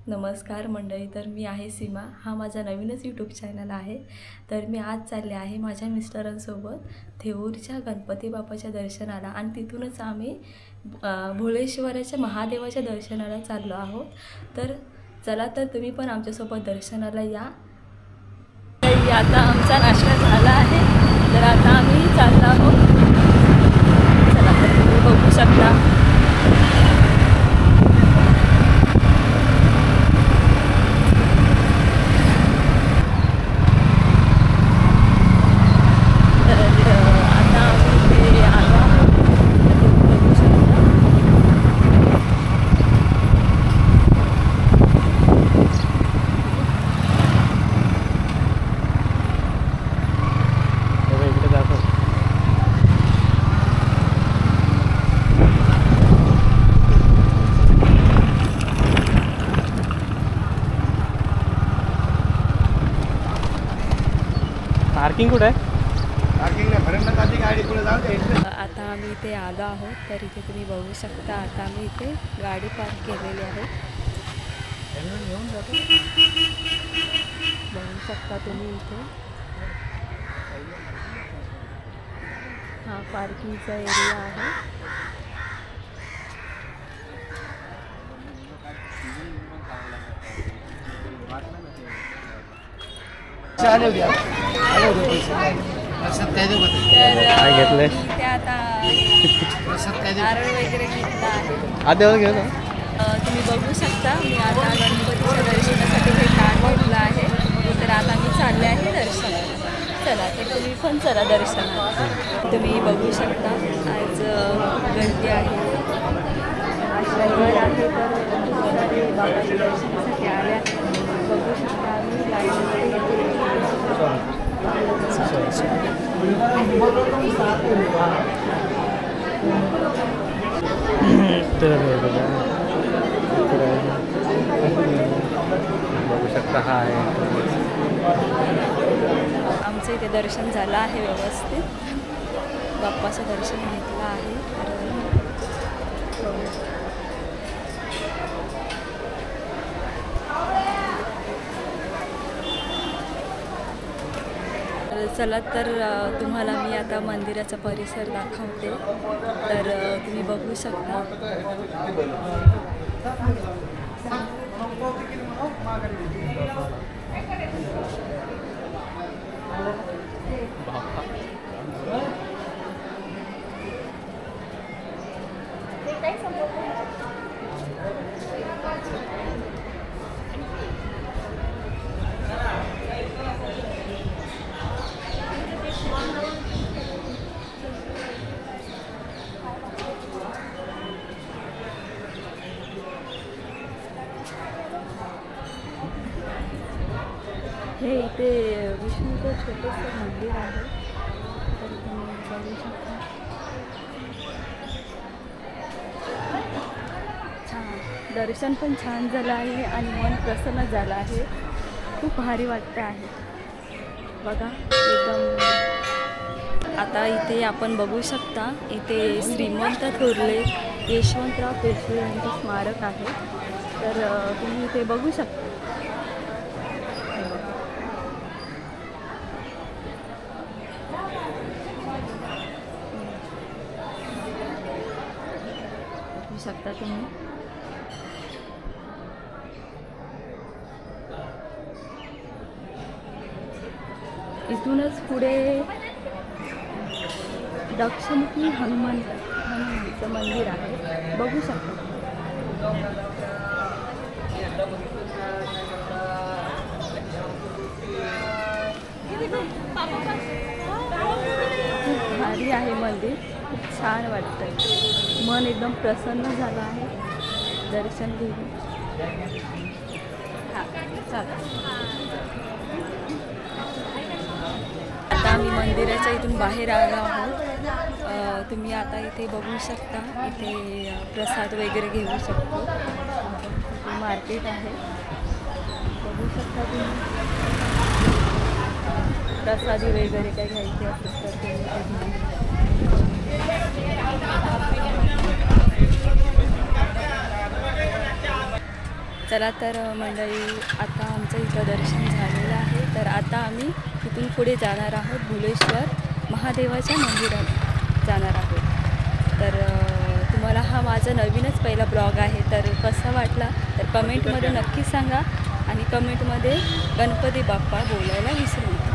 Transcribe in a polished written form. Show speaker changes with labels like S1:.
S1: नमस्कार मंडळी, तर मी आहे सीमा. हा माझा नवीनच यूट्यूब चॅनल आहे. तर मी आज चालले आहे माझ्या मिस्टरांसोबत थेऊरच्या गणपती बाप्पाच्या दर्शनाला आणि तिथूनच आम्ही भोलेश्वराच्या महादेवाच्या दर्शनाला चाललो आहोत. तर चला, तर तुम्ही पण आमच्यासोबत दर्शनाला या. आता आमचा नाश्ता झाला आहे, तर आता आम्ही चाललो आहोत. चला, तर तुम्ही बघू शकता.
S2: पार्किंग कुठे आहे?
S1: पार्किंग नाही, भरणं आधी गाडी पुढे जाऊ दे. आता आम्ही इथे आलो आहोत, तर इथे तुम्ही बघू शकता. आता आम्ही इथे गाडी पार्क केलेली आहे. बघू शकता तुम्ही इथे. हा पार्किंगचा एरिया आहे.
S2: काय घेतलंय?
S1: ते आता नारळ वगैरे घेतला आहे.
S2: आधी घेऊ ना.
S1: तुम्ही बघू शकता, मी आता गणपतीच्या दर्शनासाठी हे कार्ड घेतलं आहे. तर आता मी चालले आहे दर्शनाला. चला, तर तुम्ही पण चला दर्शनाला. तुम्ही बघू शकता, आज गर्दी आहे. आज रविवार आहे, तर खूप सारे बाबाच्या दर्शनासाठी आल्या. बघू शकता आम्ही लाईनमध्ये
S2: बघू शकता. हा आहे
S1: आमचं इथे दर्शन झालं आहे व्यवस्थित. बाप्पाचं दर्शन घेतलं आहे. चला, तर तुम्हाला मी आता मंदिराचा परिसर दाखवते. तर तुम्ही बघू शकता. हे इथे विष्णूचं छोटंसं मंदिर आहे. तर तुम्ही बघू शकता. छान दर्शन पण छान झालं आहे आणि मन प्रसन्न झालं आहे. खूप भारी वाटतं आहे बघा एकदम. आता इथे आपण बघू शकता, इथे श्रीमंत थोरले यशवंतराव पेशवे यांचे स्मारक आहे. तर तुम्ही इथे बघू शकता. शकता तुम्ही. इथूनच पुढे दक्षिणमुखी हनुमानचं मंदिर आहे. बघू शकता. खूप भारी आहे मंदिर. खूप छान वाटतंय. मन एकदम प्रसन्न झालं आहे दर्शन घेऊन. आता आम्ही मंदिराच्या इथून बाहेर आलो आहोत. तुम्ही आता इथे बघू शकता. इथे प्रसाद वगैरे घेऊ शकतो. इथे मार्केट आहे. बघू शकता तुम्ही. प्रसादी वगैरे काही घ्यायचे असेल तर तुम्ही. चला तर मंडळी, आता आमचं इथं दर्शन झालेलं आहे. तर आता आम्ही इथून पुढे जाणार आहोत भुलेश्वर महादेवाच्या मंदिरात जाणार आहोत. तर तुम्हाला हा माझा नवीनच पहिला ब्लॉग आहे. तर कसा वाटला तर कमेंटमध्ये नक्की सांगा आणि कमेंटमध्ये गणपती बाप्पा बोलायला विसरू नका.